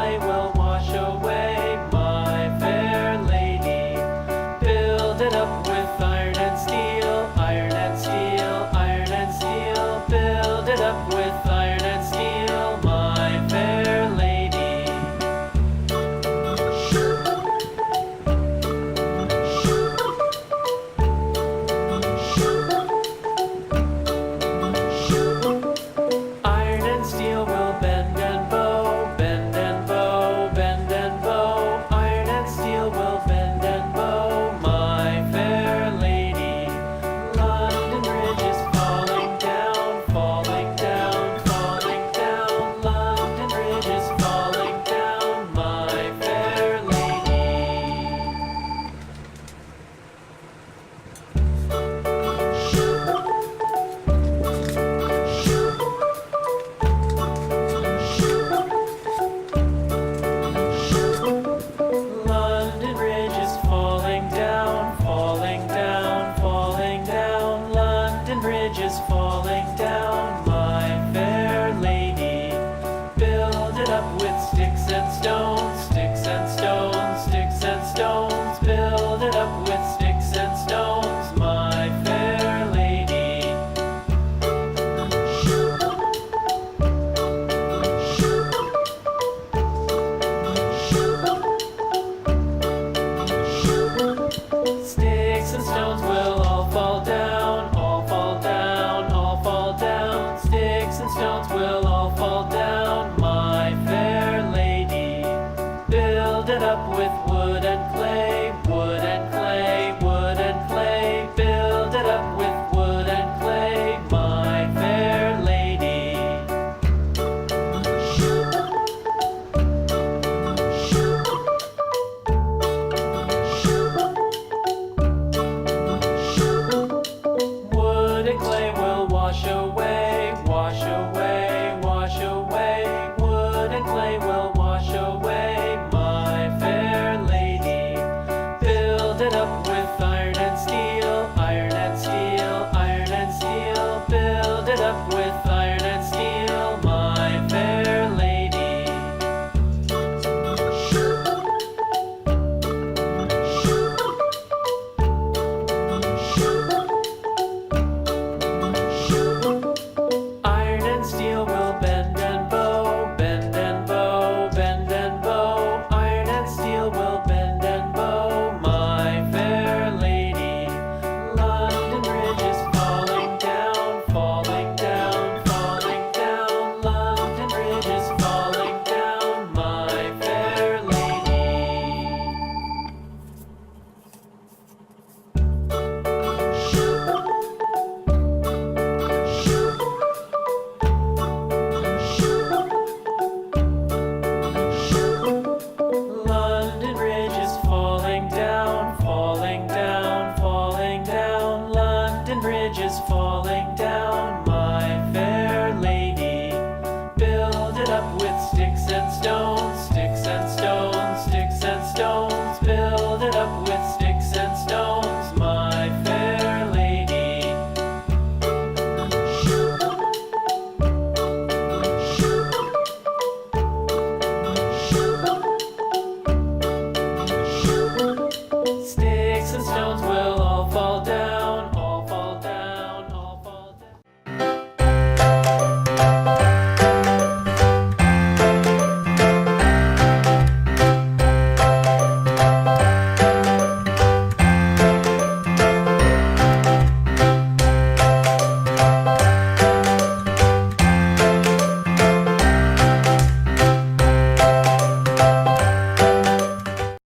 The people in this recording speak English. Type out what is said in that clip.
I will wash away, my fair lady. Build it up with iron and steel, iron and steel, iron and steel. Build it up with iron and steel, my fair lady. Iron and steel will bend and bow, bend and bow, bend and bow. Iron and steel will bend and bow, my fair lady. London Bridge is falling down, falling down, falling down. London Bridge is falling down, my fair lady. London Bridge is falling down, falling down, falling down. London Bridge is falling down, my fair lady. Build it up with sticks and stones, sticks and stones, sticks and stones. Build it up with sticks and stones, my fair lady. Sticks and stones will all fall down, all fall down, all fall down. Sticks and stones will all fall down, my fair lady. Build it up with wood and